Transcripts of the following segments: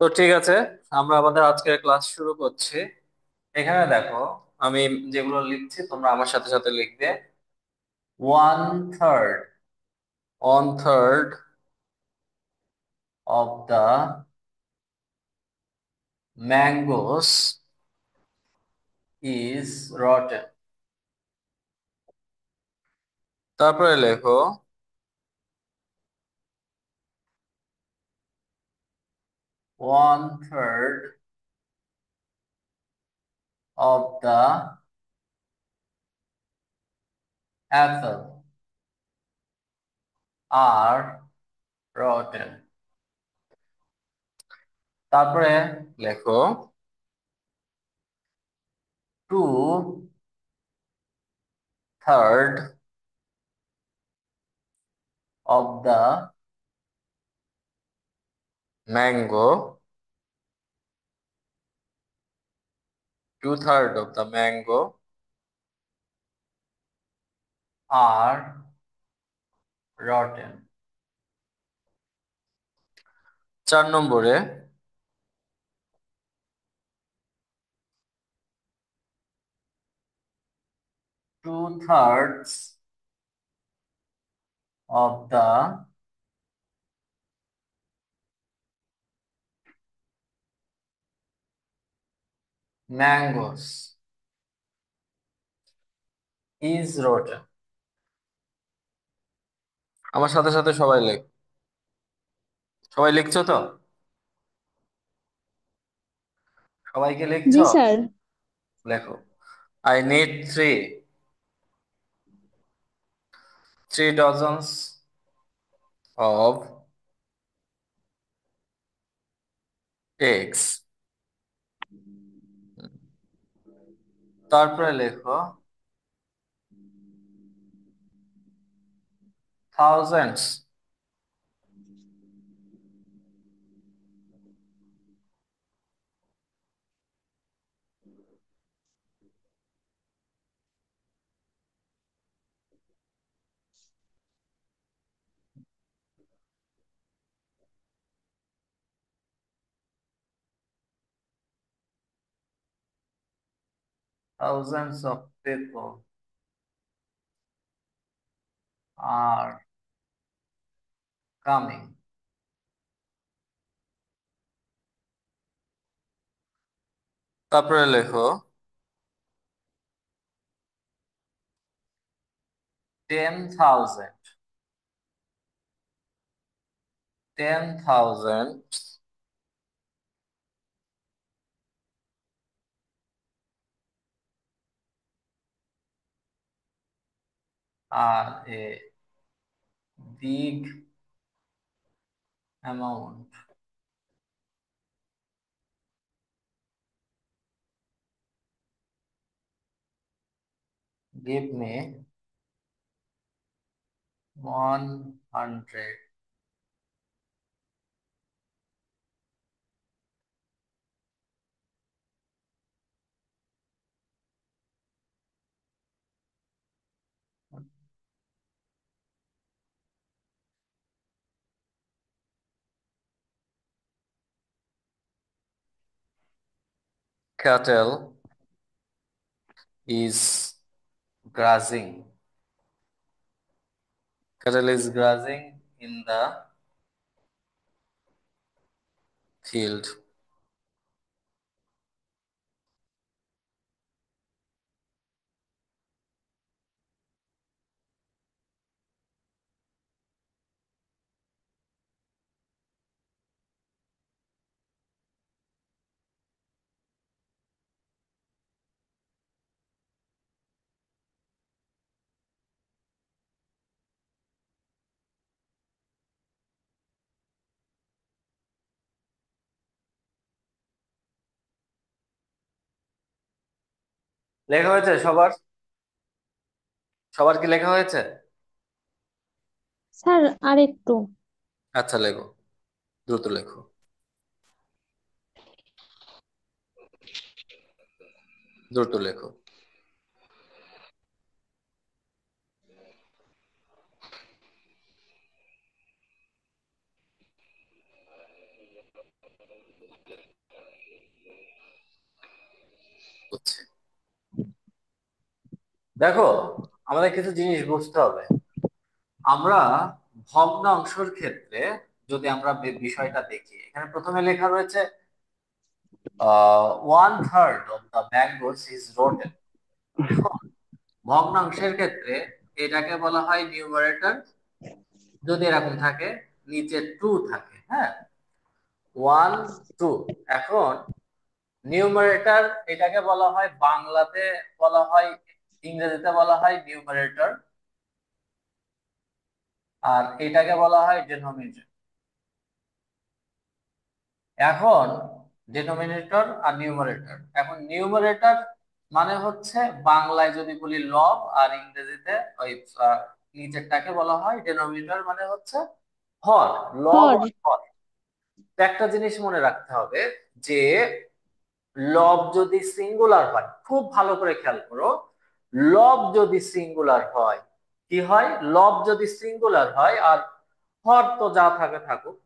তো ঠিক আছে, আমরা আমাদের আজকের ক্লাস শুরু করছি। এখানে দেখো, আমি যেগুলো লিখছি তোমরা আমার সাথে সাথে লিখবে। 1/3, 1/3 of the mangoes is rotten। তারপরে লেখো 1/3 of the apple are rotten। তারপরে লেখো 2/3 of the mango, 2/3 of the mango are rotten। 4 নম্বরে 2/3 of the mangoes is rotten। আমার সাথে সাথে সবাই লেখ। সবাই লিখছো তো? সবাইকে জি লিখছো? স্যার। লেখো। I need three dozens of eggs। তারপরে লেখো thousands, thousands of people are coming। তারপরে লেখো 10,000, 10,000 are a big amount। Give me 100 cattle is grazing। Cattle is grazing in the field। লেখা হয়েছে সবার? সবার কি লেখা হয়েছে? স্যার আর একটু। আচ্ছা, লেখো, দ্রুত লেখো, দ্রুত লেখো। বুঝছি। দেখো, আমাদের কিছু জিনিস বুঝতে হবে। আমরা ভগ্নাংশের ক্ষেত্রে যদি আমরা বিষয়টা দেখি, এখানে প্রথমে লেখা রয়েছে 1/3 of the mangoes is rotten. এখন ভগ্নাংশের ক্ষেত্রে এটাকে বলা হয় নিউমারেটর, যদি এরকম থাকে, নিচে টু থাকে, হ্যাঁ, 1 2। এখন নিউমারেটর এটাকে বলা হয় বাংলাতে, বলা হয়, ইংরেজিতে বলা হয় নিউমারেটর, আর এটাকে বলা হয় ডেনোমিনেটর। এখন ডেনোমিনেটর আর নিউমারেটর, এখন নিউমারেটর মানে হচ্ছে বাংলায় যদি বলি লব, আর ইংরেজিতে ওই নিচেরটাকে বলা হয় ডেনোমিনেটর, মানে হচ্ছে হর, লব হর। আর হর। তো একটা জিনিস মনে রাখতে হবে যে লব যদি সিঙ্গুলার হয়, খুব ভালো করে খেয়াল করো, লব যদি সিঙ্গুলার হয় কি হয়, লব যদি সিঙ্গুলার হয়, আর হর তো যা থাকে থাকুক,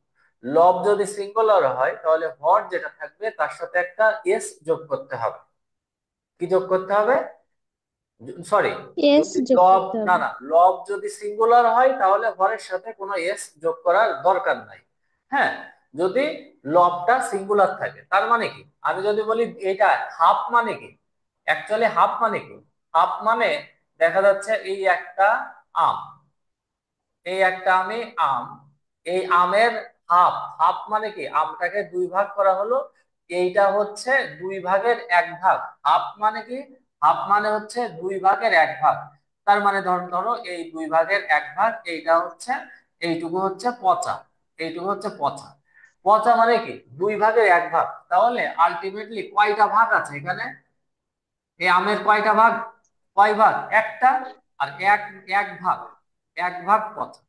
লব যদি সিঙ্গুলার হয় তাহলে হর যেটা থাকবে তার সাথে একটা এস যোগ করতে হবে। কি যোগ করতে হবে? সরি, এস যদি যোগ লব, করতে না হবে। না, লব যদি সিঙ্গুলার হয় তাহলে হরের সাথে কোনো এস যোগ করার দরকার নাই। হ্যাঁ, যদি লবটা সিঙ্গুলার থাকে, তার মানে কি, আমি যদি বলি এটা হাফ মানে কি, অ্যাকচুয়ালি হাফ মানে কি, হাফ মানে দেখা যাচ্ছে এই একটা আম, এই একটা আমি আম, এই আমের হাফ, হাফ মানে কি, আমটাকে দুই ভাগ করা হলো, এইটা হচ্ছে 2/1 ভাগ। হাফ মানে কি, হাফ মানে হচ্ছে 2/1 ভাগ। তার মানে ধরো ধরো এই 2/1 ভাগ, এইটা হচ্ছে, এইটুকু হচ্ছে পচা, এইটুকু হচ্ছে পচা। পচা মানে কি 2/1 ভাগ। তাহলে আলটিমেটলি কয়টা ভাগ আছে এখানে, এই আমের কয়টা ভাগ, কয় ভাগ, একটা, আর এক, এক ভাগ, এক ভাগ পচা,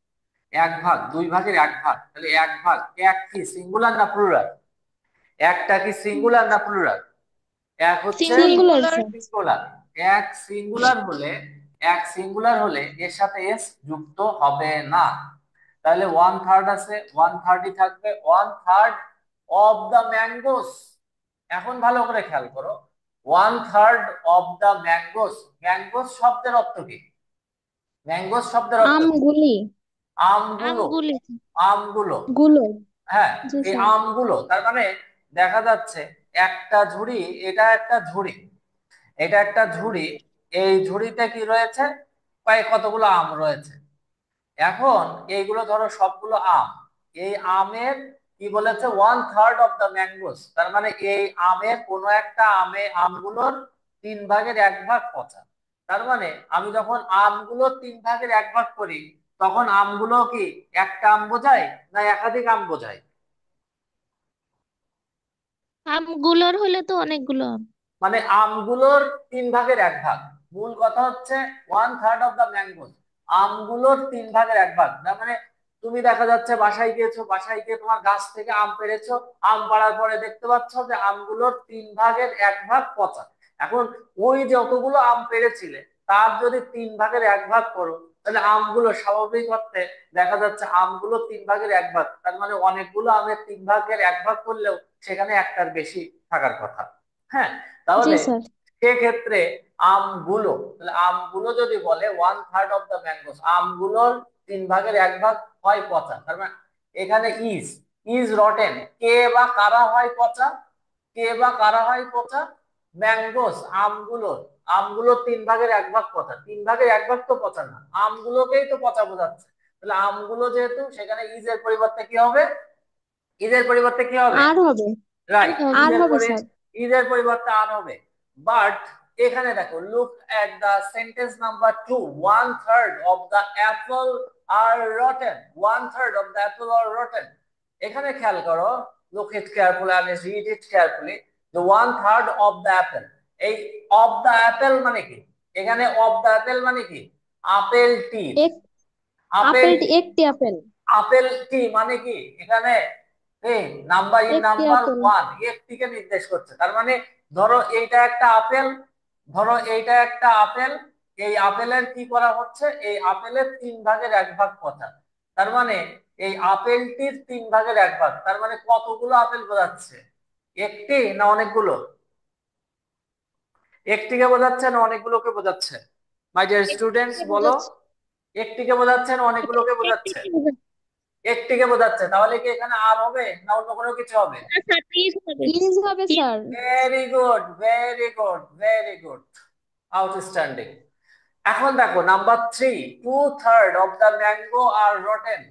এক ভাগ, 2/1 ভাগ, তাহলে এক ভাগ, এক কি সিঙ্গুলার না প্লুরাল, একটা কি সিঙ্গুলার না প্লুরাল, এক হচ্ছে সিঙ্গুলার সিঙ্গুলার। স্যার। সিঙ্গুলার। এক সিঙ্গুলার হলে, এক সিঙ্গুলার হলে এর সাথে এস যুক্ত হবে না। তাহলে 1/3 আছে, 1/3 থাকবে, 1/3 অফ দা ম্যাঙ্গোস। এখন ভালো করে খেয়াল করো, 1/3 অফ দা ম্যাঙ্গোস, ম্যাঙ্গোস শব্দের অর্থ কি, ম্যাঙ্গোস শব্দের অর্থ কি, আমগুলি। আমগুলো, আমগুলি। আমগুলো। গুলো। হ্যাঁ, জি এই স্যার। আমগুলো, তার মানে দেখা যাচ্ছে একটা ঝুড়ি, এটা একটা ঝুড়ি, এটা একটা ঝুড়ি, এই ঝুড়িতে কি রয়েছে, প্রায় কতগুলো আম রয়েছে। এখন এইগুলো ধরো সবগুলো আম, এই আমের কি বলেছে 1/3 অফ দ্য ম্যাঙ্গোস, তার মানে এই আমের কোনো একটা আমগুলোর 3/1 ভাগ পচা। তার মানে আমি যখন আমগুলো 3/1 ভাগ করি, তখন আমগুলো কি একটা আম বোঝায় না একাধিক আম বোঝায়? আমগুলোর হলে তো অনেকগুলো আম। মানে আমগুলোর 3/1 ভাগ। মূল কথা হচ্ছে 1/3 অফ দা ম্যাঙ্গো, আমগুলোর 3/1 ভাগ। তার মানে তুমি দেখা যাচ্ছে বাসায় গিয়েছো, বাসায় গিয়ে তোমার গাছ থেকে আম পেড়েছো, আম পাড়ার পরে দেখতে পাচ্ছ যে আমগুলোর 3/1 ভাগ পচা। এখন ওই যতগুলো আম পেড়েছিলে তার যদি 3/1 ভাগ করো, তাহলে আমগুলো স্বাভাবিক অর্থে দেখা যাচ্ছে আমগুলো 3/1 ভাগ, তার মানে অনেকগুলো আমের 3/1 ভাগ করলেও সেখানে একটার বেশি থাকার কথা। হ্যাঁ, জি তাহলে স্যার। সেক্ষেত্রে আমগুলো, তাহলে আমগুলো যদি বলে 1/3 অফ দ্য ম্যাঙ্গোস, আমগুলোর 3/1 ভাগ হয় পচা। তার মানে এখানে ইজ, ইজ রটেন, কে বা কারা হয় পচা, কে বা কারা হয় পচা, ম্যাঙ্গোস, আমগুলোর, আমগুলোর 3/1 ভাগ পচা, 3/1 ভাগ তো পচা না, আমগুলোকেই তো পচা বোঝাচ্ছে। তাহলে আমগুলো যেহেতু, সেখানে ইজের পরিবর্তে কি হবে, ইজের পরিবর্তে কি হবে, আর হবে। আর রাইট, হবে। আর হবে স্যার। ঈদের পরিবর্তে আর হবে। বাট এখানে দেখো, look at the sentence number 2, 1/3 of the apple are rotten, 1/3 of the apple are rotten. এখানে খেয়াল করো, look it carefully and read it carefully, the 1/3 of the apple, এই অফ দা অ্যাপেল মানে কি, এখানে অফ দা অ্যাপেল মানে কি, আপেলটির, এক আপেলটি আপেলটি, একটি আপেল। আপেলটি মানে কি এখানে, এই নাম্বার ইন একটি নাম্বার আপেল। ওয়ান, একটিকে নির্দেশ করছে। তার মানে ধরো এইটা একটা আপেল, ধরো এইটা একটা আপেল, এই আপেলের কি করা হচ্ছে, এই আপেলের 3/1 ভাগ কথা। তার মানে এই আপেলটির 3/1 ভাগ, তার মানে কতগুলো আপেল বোঝাচ্ছে, একটি না অনেকগুলো? একটিকে বোঝাচ্ছে না অনেকগুলোকে বোঝাচ্ছে? মাই ডিয়ার স্টুডেন্টস একটিকে বলো, বোঝাচ্ছে। একটিকে বোঝাচ্ছে না অনেকগুলোকে বোঝাচ্ছে? একটিকে বোঝাচ্ছে। একটিকে বোঝাচ্ছে, তাহলে কি এখানে আর হবে না অন্য কোনো কিছু হবে? আচ্ছা, প্লিজ হবে। ইজ হবে sir. Very good, very good, very good, outstanding. এখন দেখো number 3, 2/3 of the mango are rotten.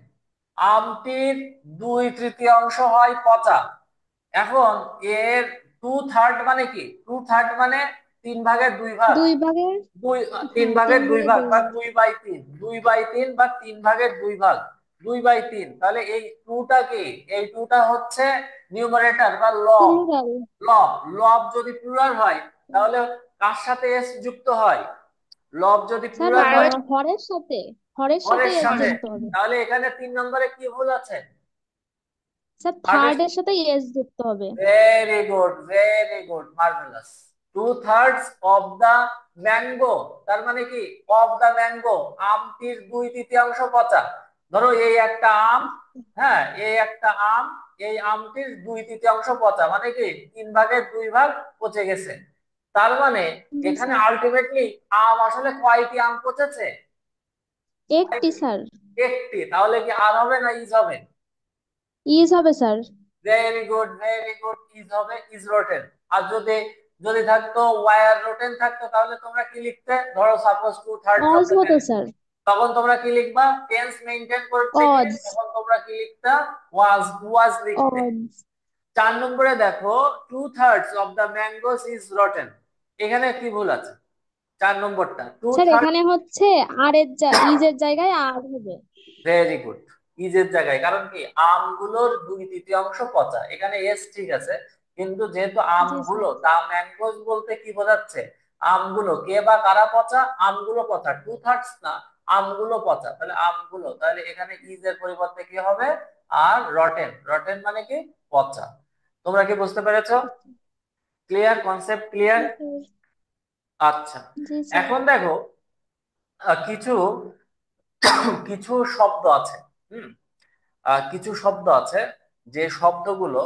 আমটির 2/3 হয় পচা। এখন এর 2/3 মানে কি? 2/3 মানে 3/2 ভাগ। দুই ভাগের। দুই, তিন হ্যাঁ, ভাগের তিন দুই ভাগের ভাগ দুই বা ভাগ। 2/3, 2/3 বা 3/2 ভাগ, 2/3। তাহলে এই টুটা কি? এই টুটা হচ্ছে নিউমারেটর বা লব। প্লুরাল। লব, লব যদি প্লুরাল হয় তাহলে কার সাথে এস যুক্ত হয়? লব যদি স্যার প্লুরাল হয় হরের সাথে, হরের সাথে হরের এস সাথে। যুক্ত হবে। তাহলে এখানে 3 নম্বরে কি ভুল আছে? Sir third. থার্ড এর সাথে এস যুক্ত হবে। Very good, very good, marvellous. 2/3 of the mango, তার মানে কি? অফ দা ম্যাঙ্গো, আমটির 2/3 পচা। ধরো এই একটা আম, হ্যাঁ এই একটা আম, এই আমটির 2/3 পচা, মানে কি 3/2 ভাগ পচে গেছে। তার মানে জি এখানে স্যার। আলটিমেটলি আম আসলে কয়টি আম পচেছে? একটি স্যার। একটি। তাহলে কি আর হবে না ইজ হবে? ইজ হবে sir. Very good, very good, is হবে, ইজ রোটেন। আর যদি যদি থাকতো ওয়ার রোটেন থাকতো তাহলে তোমরা কি লিখতে? ধরো সাপোজ 2/3 অফ অজ দ্য হতো ম্যাঙ্গো, স্যার। তখন তোমরা কি লিখবা? টেন্স মেইনটেইন করতে গিয়ে অজ। তখন তোমরা কি লিখতা? ওয়াজ, ওয়াজ লিখতে। অজ। 4 নম্বরে দেখো 2/3 of the mangoes is rotten. এখানে কি ভুল আছে? 4 নম্বরটা টু স্যার থার্ড এখানে হচ্ছে ইজের জায়গায় আর হবে। ভেরি গুড, ইজের জায়গায়, কারণ কি আমগুলোর 2/3 পচা, এখানে এস ঠিক আছে। কিন্তু যেহেতু জি স্যার। আমগুলো, দা ম্যাঙ্গোস বলতে কি বোঝাচ্ছে? আমগুলো, কে বা কারা পচা? আমগুলো পচা, 2/3 না, আমগুলো পচা, তাহলে আমগুলো, তাহলে এখানে ইজের পরিবর্তে কি হবে? আর রটেন, রটেন মানে কি? পচা। তোমরা কি বুঝতে পেরেছো? Clear, concept clear? জি স্যার। আচ্ছা। জি স্যার। এখন দেখো কিছু কিছু শব্দ আছে। হুম, কিছু শব্দ আছে যে শব্দগুলো,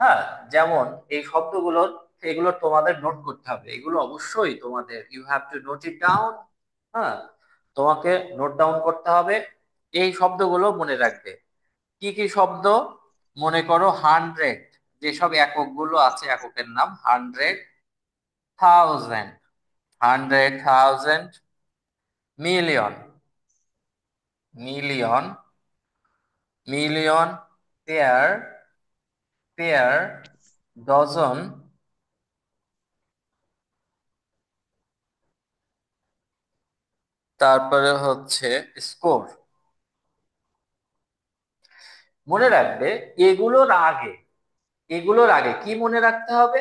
হ্যাঁ, যেমন এই শব্দগুলো, এগুলো তোমাদের নোট করতে হবে, এগুলো অবশ্যই তোমাদের, you have to note it down. হ্যাঁ, তোমাকে নোট ডাউন করতে হবে, এই শব্দগুলো মনে রাখবে। কি কি শব্দ? মনে করো 100, যেসব এককগুলো আছে এককের নাম 100, 1000, 100,000, million, million, million, pair, pair, dozen, তারপরে হচ্ছে স্কোর। মনে রাখবে এগুলোর আগে, এগুলোর আগে কি মনে রাখতে হবে?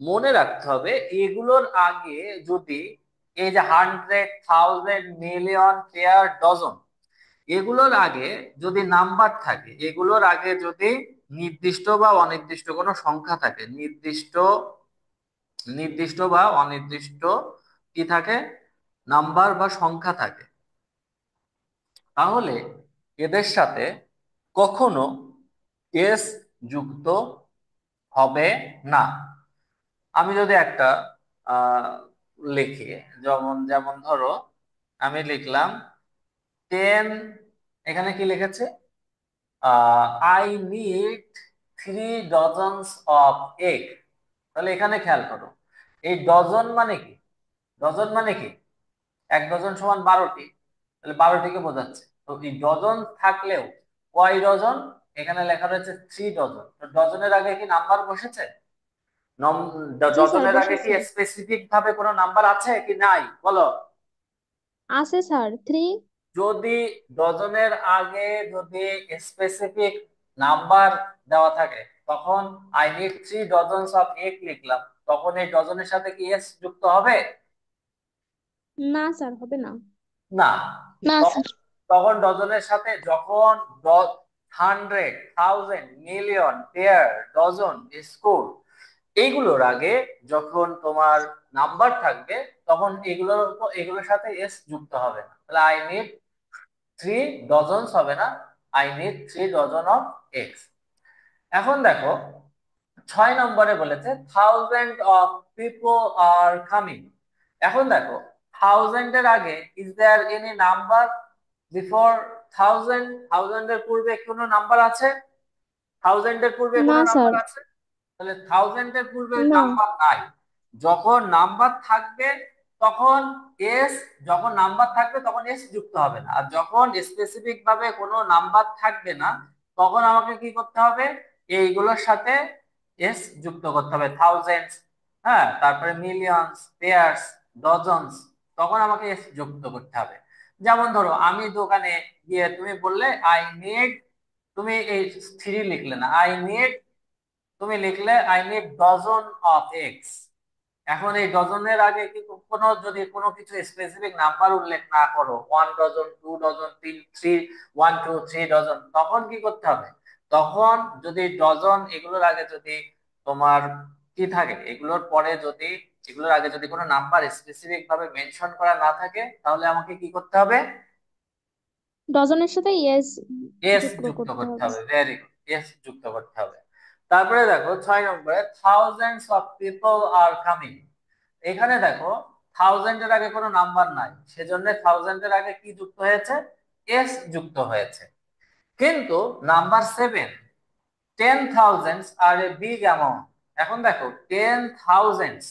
মনে রাখতে হবে এগুলোর আগে যদি এই যে 100,000, মিলিয়ন, পেয়ার, ডজন, এগুলোর আগে যদি নাম্বার থাকে, এগুলোর আগে যদি নির্দিষ্ট বা অনির্দিষ্ট কোনো সংখ্যা থাকে, নির্দিষ্ট, নির্দিষ্ট বা অনির্দিষ্ট কি থাকে? নাম্বার বা সংখ্যা থাকে, তাহলে এদের সাথে কখনো এস যুক্ত হবে না। আমি যদি একটা আহ লিখি, যেমন যেমন ধরো আমি লিখলাম 10, এখানে কি লিখেছে? I need 3 dozens of egg. তাহলে এখানে খেয়াল করো, এই ডজন মানে কি? ডজন মানে কি? 1 ডজন সমান 12টি, তাহলে 12টিকে বোঝাচ্ছে। তো এই ডজন থাকলেও কয় ডজন? এখানে লেখা রয়েছে 3 ডজন। তো ডজনের আগে কি নাম্বার বসেছে? জি স্যার, ডজনের আগে কি বসেছে। স্পেসিফিক ভাবে কোনো নাম্বার আছে কি নাই বলো? আছে স্যার, 3। যদি ডজনের আগে যদি স্পেসিফিক নাম্বার দেওয়া থাকে, তখন I need 3 dozens of egg লিখলাম, তখন এই ডজনের সাথে কি এস যুক্ত হবে? না স্যার, হবে না। না। না তখন, স্যার। তখন ডজনের সাথে যখন 100,000, মিলিয়ন, পেয়ার, ডজন, স্কোর, এইগুলোর আগে যখন তোমার নাম্বার থাকবে তখন এগুলোর সাথে এস যুক্ত হবে না। তাহলে আই নিড 3 ডজনস হবে না, I need 3 dozen of eggs. এখন দেখো নম্বরে বলেছে thousand of people are coming. এখন দেখো, থাউজেন্ডের আগে is there any number before thousand? থাউজেন্ডের পূর্বে কোনো নাম্বার আছে? থাউজেন্ডের পূর্বে না কোনো স্যার। নাম্বার আছে? তাহলে থাউজেন্ডের পূর্বে না। নাম্বার নাই। যখন নাম্বার থাকবে তখন এস, যখন নাম্বার থাকবে তখন এস যুক্ত হবে না, আর যখন স্পেসিফিক ভাবে কোনো নাম্বার থাকবে না তখন আমাকে কি করতে হবে? এইগুলোর সাথে এস যুক্ত করতে হবে। থাউজেন্ডস, হ্যাঁ, তারপরে মিলিয়নস, পেয়ার্স, ডজনস, তখন আমাকে এস যুক্ত করতে হবে। যেমন ধরো আমি দোকানে গিয়ে, তুমি বললে আই নিড, তুমি এই থ্রি লিখলে না, আই নিড, তুমি লিখলে I need dozen of eggs. এখন এই ডজনের আগে কি কোনো, যদি কোনো কিছু স্পেসিফিক নাম্বার উল্লেখ না করো, 1 ডজন, 2 ডজন, থ্রি, 1 2 3 ডজন, তখন কি করতে হবে? তখন যদি ডজন এগুলোর আগে যদি তোমার কি থাকে, এগুলোর পরে যদি, এগুলোর আগে যদি কোনো নাম্বার স্পেসিফিক ভাবে মেনশন করা না থাকে, তাহলে আমাকে কি করতে হবে? ডজনের সাথে ইয়েস এস যুক্ত যুক্ত করতে করতে হবে। হবে, ভেরি গুড, এস যুক্ত করতে হবে। তারপরে দেখো 6 নম্বরে thousands of people are coming. এখানে দেখো, থাউজেন্ডের আগে কোনো নাম্বার নাই, সেজন্য থাউজেন্ডের আগে কি যুক্ত হয়েছে? এস যুক্ত হয়েছে। কিন্তু number 7, 10,000s are a big amount. এখন দেখো 10,000s,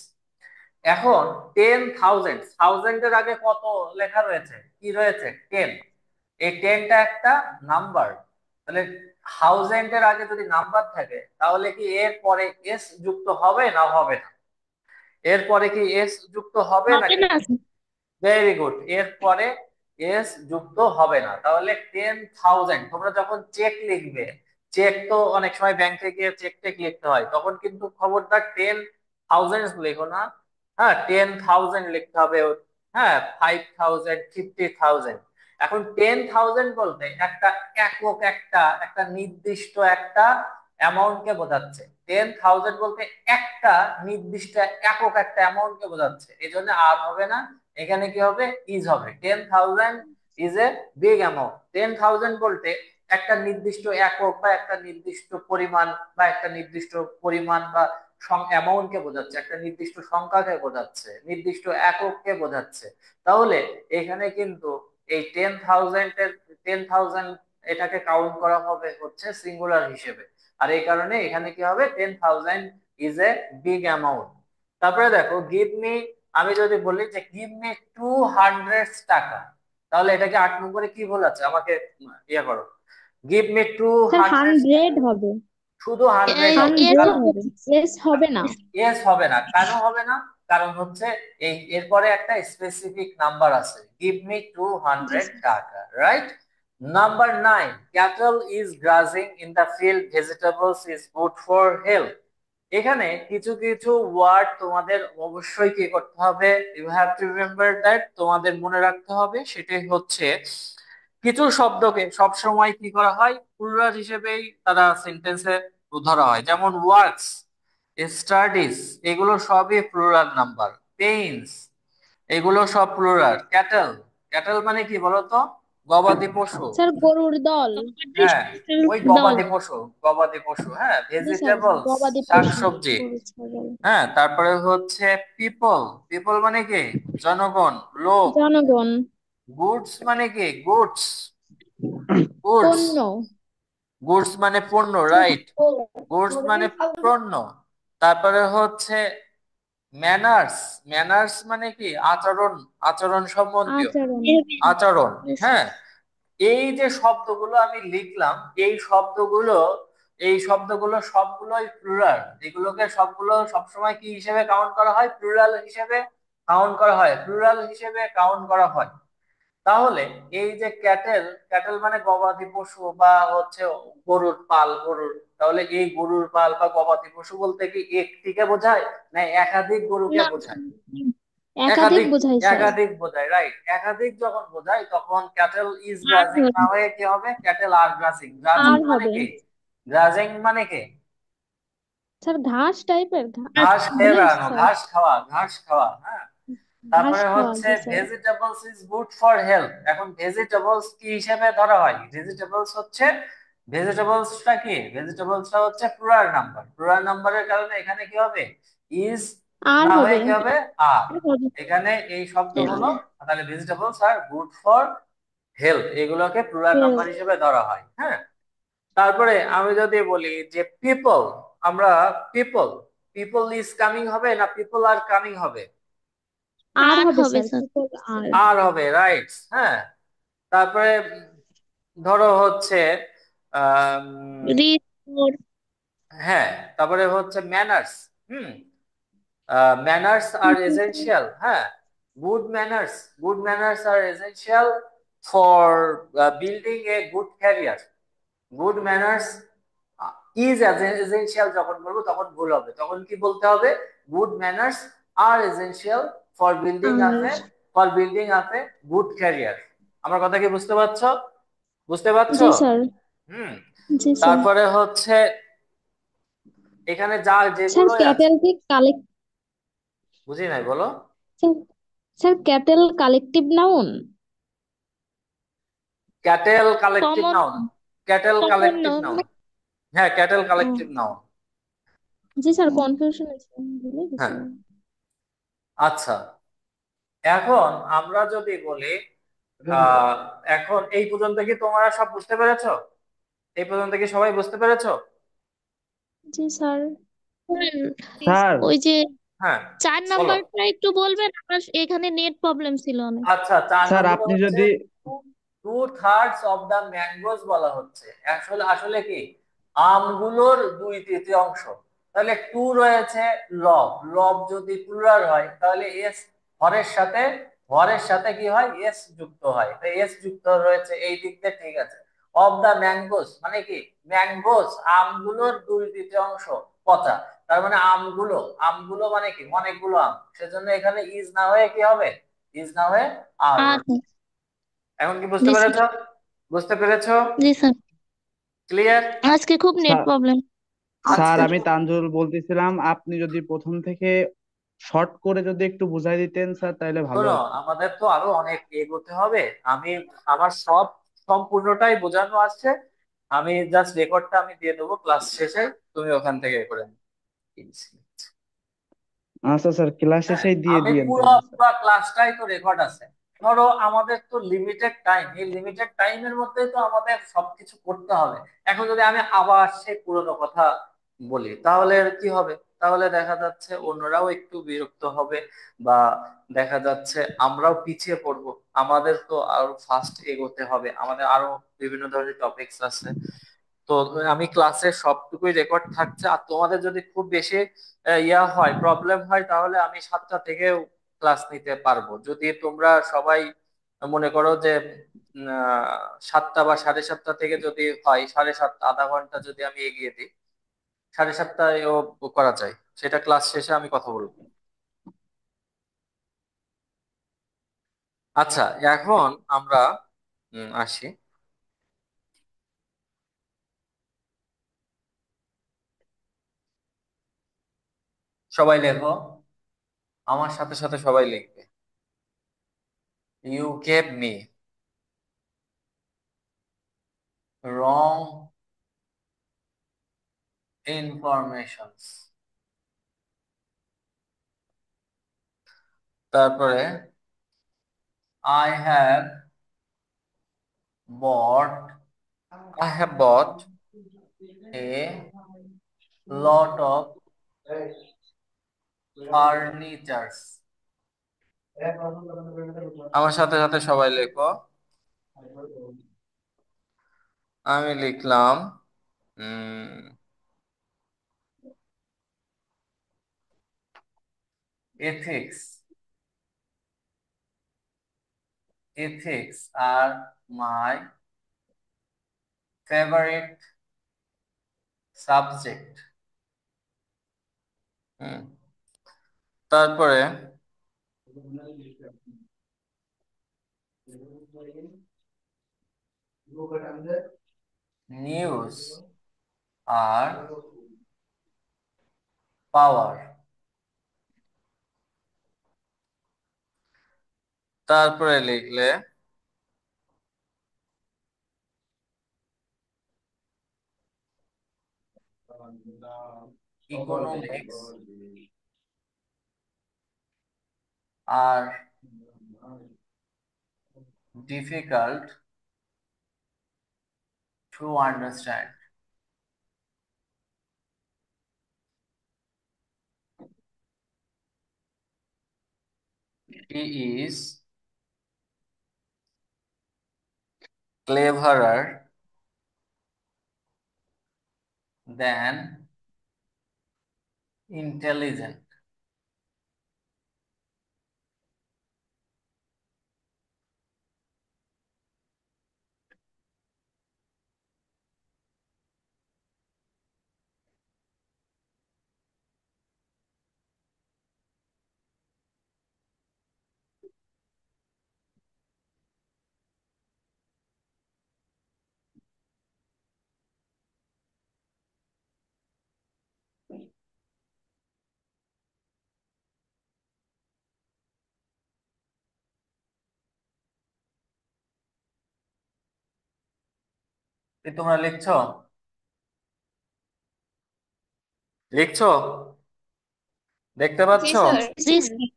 এখন 10,000, থাউজেন্ডের আগে কত লেখা রয়েছে, কি রয়েছে? 10। এই 10টা একটা নাম্বার, তাহলে থাউজেন্ডের আগে যদি নাম্বার থাকে তাহলে কি এর পরে এস যুক্ত হবে না হবে না? এর পরে কি এস যুক্ত হবে হবে নাকি? না স্যার। ভেরি গুড, এর পরে এস যুক্ত হবে না। তাহলে 10,000, তোমরা যখন চেক লিখবে, চেক তো অনেক সময় ব্যাংকে গিয়ে চেক টেক লিখতে হয়, তখন কিন্তু খবরদার 10,000 লেখো না। হ্যাঁ, 10,000 লিখতে হবে। হ্যাঁ, 5,000, 50,000। এখন 10,000 বলতে একটা একক, একটা একটা নির্দিষ্ট একটা অ্যামাউন্ট কে বোঝাচ্ছে। 10,000 বলতে একটা নির্দিষ্ট একক একটা অ্যামাউন্ট কে বোঝাচ্ছে, এই জন্য আর হবে না, এখানে কি হবে? ইজ হবে। 10,000 ইজ এ বিগ অ্যামাউন্ট। 10,000 বলতে একটা নির্দিষ্ট একক বা একটা নির্দিষ্ট পরিমাণ, বা একটা নির্দিষ্ট পরিমাণ বা অ্যামাউন্ট কে বোঝাচ্ছে, একটা নির্দিষ্ট সংখ্যাকে বোঝাচ্ছে, নির্দিষ্ট একককে বোঝাচ্ছে। তাহলে এখানে কিন্তু এই 10,000 এর, 10,000 এটাকে কাউন্ট করা হবে হচ্ছে সিঙ্গুলার হিসেবে। আর এই কারণে এখানে কি হবে? 10,000 ইজ এ বিগ অ্যামাউন্ট। তারপরে দেখো গিভ মি, আমি যদি বলি যে গিভ মি 200 টাকা, তাহলে এটাকে 8 নম্বরে কি বলেছে আমাকে ইয়ে করো। Give me two sir hundred 100 হবে। শুধু 100 হবে, এস 100 কারণ হবে, ইয়েস হবে না। ইয়েস হবে না। কেন হবে না? কারণ হচ্ছে এই এরপরে একটা স্পেসিফিক নাম্বার আছে, গিভ মি টু জি হান্ড্রেড স্যার। টাকা right? Number 9, cattle is grazing in the field, vegetables is good for health. এখানে কিছু কিছু ওয়ার্ড তোমাদের অবশ্যই কি করতে হবে, you have to remember that, তোমাদের মনে রাখতে হবে। সেটাই হচ্ছে, কিছু শব্দকে সব সময় কি করা হয়, প্লুরাল হিসেবেই তারা সেন্টেন্সে ধরা হয়। যেমন ওয়ার্কস, স্টাডিজ, এগুলো সবই প্লুরাল নাম্বার। পেইন্স, এগুলো সব প্লুরাল। ক্যাটেল, ক্যাটেল মানে কি বলতো? গবাদি পশু। স্যার গরুর দল। হ্যাঁ, ওই দল। গবাদি পশু, গবাদি পশু। হ্যাঁ, জি স্যার, ভেজিটেবলস, গবাদি পশু, শাকসবজি। গরু ছাগল। হ্যাঁ, তারপরে হচ্ছে পিপল, পিপল মানে কি? জনগণ, লোক। জনগণ। গুডস মানে কি? গুডস, গুডস, পণ্য। গুডস মানে পণ্য, রাইট? গুডস মানে পণ্য। তারপরে হচ্ছে ম্যানার্স, ম্যানার্স মানে কি? আচরণ, আচরণ সম্বন্ধীয়, আচরণ। আচরণ। Yes, হ্যাঁ, এই যে শব্দগুলো আমি লিখলাম, এই শব্দগুলো, এই শব্দগুলো সবগুলোই প্লুরাল। এগুলোকে সবগুলো সবসময় কি হিসেবে কাউন্ট করা হয়? প্লুরাল হিসেবে কাউন্ট করা হয়, প্লুরাল হিসেবে কাউন্ট করা হয়। তাহলে এই যে ক্যাটেল, ক্যাটেল মানে গবাদি পশু বা হচ্ছে গরুর পাল, গরুর, তাহলে এই গরুর পাল বা গবাদি পশু বলতে কি একটিকে বোঝায় না একাধিক গরুকে না বোঝায়? একাধিক একাধিক, বোঝায় স্যার। একাধিক বোঝায়, রাইট? একাধিক যখন বোঝায় তখন ক্যাটেল ইজ আর গ্রাজিং না হবে। হয়ে কি হবে? ক্যাটেল আর গ্রাজিং। গ্রাজিং আর মানে হবে। কি? গ্রাজিং মানে কি? স্যার ঘাস টাইপের, ঘাস খেয়ে ঘাস বেড়ানো, স্যার। ঘাস খাওয়া, ঘাস খাওয়া। হ্যাঁ, ঘাস তারপরে খাওয়া, হচ্ছে জি sir. Vegetables is good for health. এখন ভেজিটেবলস কি হিসেবে ধরা হয়? ভেজিটেবলস হচ্ছে ভেজিটেবলসটা কি, ভেজিটেবলসটা হচ্ছে প্লুরাল নাম্বার, প্লুরাল নাম্বারের কারণে এখানে কি হবে, ইজ আর না হয়ে হবে। কি হবে, আর। আর হবে। এখানে এই শব্দগুলো, তাহলে vegetables are good for health, এগুলোকে প্লুরাল নাম্বার Health. হিসেবে ধরা হয়। হ্যাঁ, তারপরে আমি যদি বলি যে পিপল, আমরা পিপল, পিপল ইজ কামিং হবে না পিপল আর কামিং হবে? আর আর হবে হবে স্যার, স্যার। people আর। আর হবে, রাইট। হ্যাঁ, তারপরে ধরো হচ্ছে আম, রিচ ফর। হ্যাঁ, তারপরে হচ্ছে ম্যানার্স। হুম, ম্যানার্স আর এসেনশিয়াল। হ্যাঁ, good manners, good manners are essential for building a good career. Good manners is essential যখন বলবো তখন ভুল হবে, তখন কি বলতে হবে, good manners are essential for building are. আছে, ফর বিল্ডিং আছে গুড ক্যারিয়ার। আমার কথা কি বুঝতে পারছো, বুঝতে পারছো? জি স্যার। হুম, জি স্যার। তারপরে হচ্ছে এখানে যা স্যার যেগুলোই আছে, ক্যাটেল কি কালেক্ট, বুঝি নাই, বলো। Sir, sir cattle collective noun? Cattle collective common, noun, cattle common collective noun noun, না? হ্যাঁ ক্যাটেল ও, কালেকটিভ নাউন। জি স্যার, কনফিউশন আছে, ভুলে হ্যাঁ, গেছিলাম। আচ্ছা, এখন আমরা যদি বলি আহ এখন এই পর্যন্ত কি তোমরা সব বুঝতে পেরেছো, এই পর্যন্ত কি সবাই বুঝতে পেরেছো? জি স্যার। হুম, স্যার ওই যে হ্যাঁ, চার বলো। নাম্বারটা একটু বলবেন, আমার এখানে নেট প্রবলেম ছিল অনেক। আচ্ছা, 4 স্যার নম্বর আপনি হচ্ছে যদি 2/3 অফ দা ম্যাঙ্গোস বলা হচ্ছে, আসলে আসলে কি, আমগুলোর 2/3 তাহলে টু রয়েছে, লব, লব যদি প্লুরাল হয় তাহলে এস হরের সাথে, হরের সাথে কি হয়, এস যুক্ত হয়, তাই এস যুক্ত রয়েছে, এই দিক দিয়ে ঠিক আছে। অফ দা ম্যাঙ্গোস মানে কি, ম্যাঙ্গোস আমগুলোর 2/3 পচা, তার মানে আমগুলো, আমগুলো মানে কি অনেকগুলো আম, সেজন্য এখানে ইজ না হয়ে কি হবে, ইজ না হয়ে আর হবে। আচ্ছা। এখন কি বুঝতে জি স্যার। পেরেছো, বুঝতে পেরেছো? জি স্যার। ক্লিয়ার? আজকে খুব নেট স্যার প্রবলেম। স্যার আজকে আমি তানজুল বলতেছিলাম, আপনি যদি প্রথম থেকে শর্ট করে যদি একটু বুঝাই দিতেন স্যার তাহলে ভালো শোনো, হতো। আমাদের তো আরো অনেক এগোতে হবে, আমি আমার সব সম্পূর্ণটাই বোঝানো আছে, আমি জাস্ট রেকর্ডটা আমি দিয়ে দেবো ক্লাস শেষে, তুমি ওখান থেকে এ করে নিও। আচ্ছা স্যার, ক্লাস হ্যাঁ, শেষেই দিয়ে আমি দিয়েন পুরো তাইলে স্যার। পুরো ক্লাসটাই তো রেকর্ড আছে। ধরো আমাদের তো লিমিটেড টাইম, এই লিমিটেড টাইমের মধ্যে তো আমাদের সবকিছু করতে হবে। এখন যদি আমি আবার সেই পুরোনো কথা বলি তাহলে কি হবে, তাহলে দেখা যাচ্ছে অন্যরাও একটু বিরক্ত হবে, বা দেখা যাচ্ছে আমরাও পিছিয়ে পড়বো। আমাদের তো আরো ফাস্ট এগোতে হবে, আমাদের আরো বিভিন্ন ধরনের টপিকস আছে। তো আমি ক্লাসের সবটুকুই রেকর্ড থাকছে, আর তোমাদের যদি খুব বেশি ইয়া হয়, প্রবলেম হয়, তাহলে আমি 7টা থেকেও ক্লাস নিতে পারবো, যদি তোমরা সবাই মনে করো যে 7টা বা 7:30 থেকে যদি হয়, 7:30 আধা ঘন্টা যদি আমি এগিয়ে দিই, 7:30টায়ও করা যায়, সেটা ক্লাস শেষে আমি কথা বলবো। আচ্ছা, এখন আমরা আসি, সবাই লেখো, আমার সাথে সাথে সবাই লিখবে। You gave me wrong informations. তারপরে I have bought, I have bought a lot of furnitures. আমার সাথে সাথে সবাই লেখো, আমি লিখলাম ethics. Ethics are my favorite subject. হুম, তারপরে news are power. তারপরে লিখলে economics are difficult to understand. He is cleverer than intelligent. কি তোমরা লিখছো? লিখছো? দেখতে জি পাচ্ছো? স্যার। জি স্যার।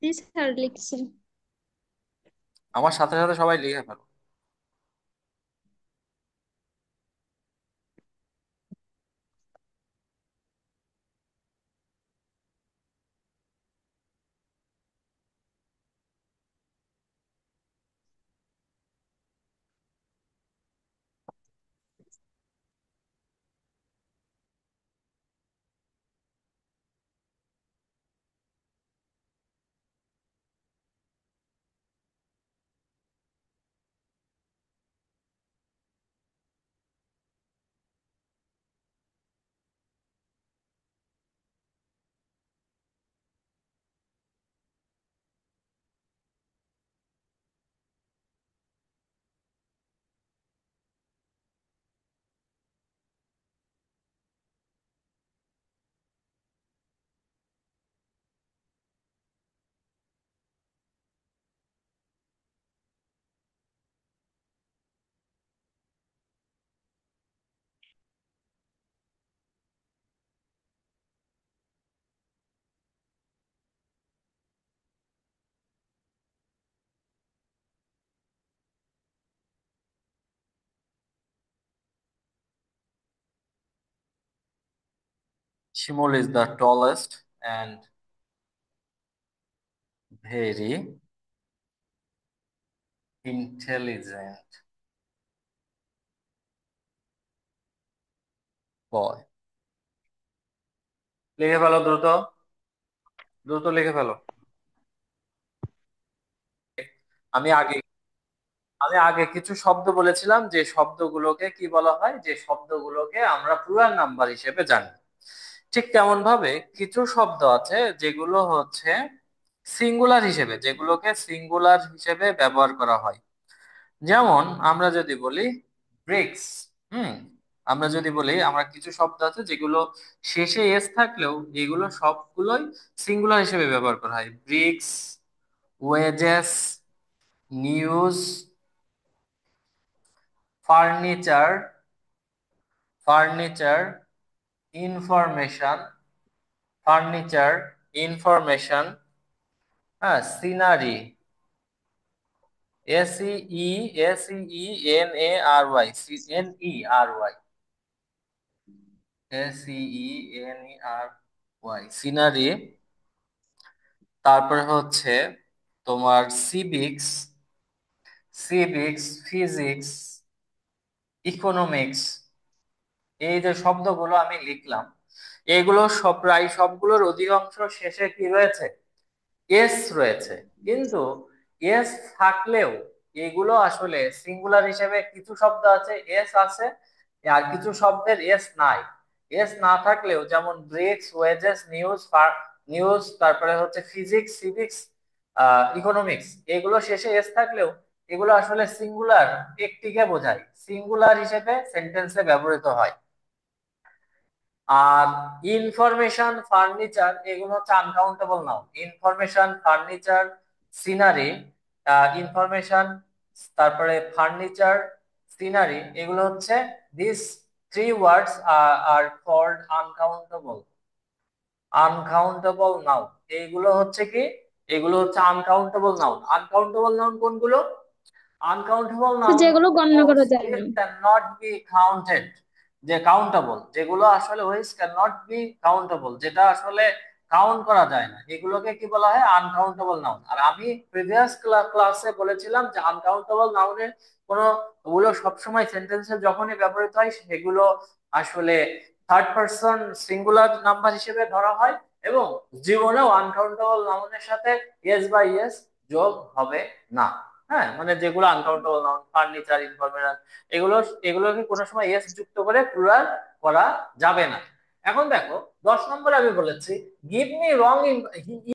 জি স্যার, লিখছি। আমার সাথে সাথে সবাই লিখে ফেলো। Shimul is the tallest and very intelligent boy. লিখে ফেলো দ্রুত, দ্রুত লিখে ফেলো। আমি আগে আমি আগে কিছু শব্দ বলেছিলাম, যে শব্দগুলোকে কি বলা হয়, যে শব্দগুলোকে আমরা প্লুরাল নাম্বার হিসেবে জানি। ঠিক তেমন ভাবে কিছু শব্দ আছে যেগুলো হচ্ছে সিঙ্গুলার হিসেবে, যেগুলোকে সিঙ্গুলার হিসেবে ব্যবহার করা হয়। যেমন আমরা যদি বলি ব্রিক্স, হুম, আমরা যদি বলি, আমরা কিছু শব্দ আছে যেগুলো শেষে এস থাকলেও এগুলো সবগুলোই সিঙ্গুলার হিসেবে ব্যবহার করা হয়। Bricks, wages, news, furniture, furniture, information, furniture, information, হ্যাঁ, scenery, SENARY, NERY, SENERY, scenery. তারপরে হচ্ছে তোমার সিভিক্স, ফিজিক্স, ইকোনমিক্স। এই যে শব্দগুলো আমি লিখলাম, এগুলো সব প্রায় সবগুলোর অধিকাংশ শেষে কি রয়েছে, এস রয়েছে। কিন্তু এস থাকলেও এগুলো আসলে সিঙ্গুলার হিসেবে কিছু শব্দ আছে এস আছে, আর কিছু শব্দের এস নাই। এস না থাকলেও যেমন ব্রিক্স, ওয়েজেস, নিউজ, তারপরে হচ্ছে ফিজিক্স, সিভিক্স, ইকোনমিক্স, এগুলো শেষে এস থাকলেও এগুলো আসলে সিঙ্গুলার একটিকে বোঝায়, সিঙ্গুলার হিসেবে সেন্টেন্সে ব্যবহৃত হয়। আর ইনফরমেশন, ফার্নিচার, এগুলো হচ্ছে uncountable noun. Information, furniture, scenery, information, তারপরে ফার্নিচার, সিনারি, এগুলো হচ্ছে this three words are called uncountable. Uncountable noun, এইগুলো হচ্ছে কি, এগুলো হচ্ছে আনকাউন্টেবল নাউন। আনকাউন্টেবল নাউন কোনগুলো? আনকাউন্টেবল স্যার নাউন যেগুলো গণনা করা যায় না। ক্যান নট বি কাউন্টেড, যে কাউন্টেবল যেগুলো আসলে which can not be countable, যেটা আসলে কাউন্ট করা যায় না, এগুলোকে কি বলা হয়? Uncountable noun. আর আমি প্রিভিয়াস ক্লাসে বলেছিলাম যে আনকাউন্টেবল নাউনের কোনো, ওগুলো সবসময় সেন্টেন্সে যখনই ব্যবহৃত হয় সেগুলো আসলে থার্ড পারসন সিঙ্গুলার নাম্বার হিসেবে ধরা হয়, এবং জীবনেও আনকাউন্টেবল নাউনের সাথে ইয়েস বা ইয়েস যোগ হবে না। হ্যাঁ, মানে যেগুলো আনকাউন্টেবল নাউন, ফার্নিচার, ইনফরমেশন, এগুলো, এগুলোকে কোনো সময় এস যুক্ত করে প্লুরাল করা যাবে না। এখন দেখো 10 নম্বরে আমি বলেছি গিভ মি রং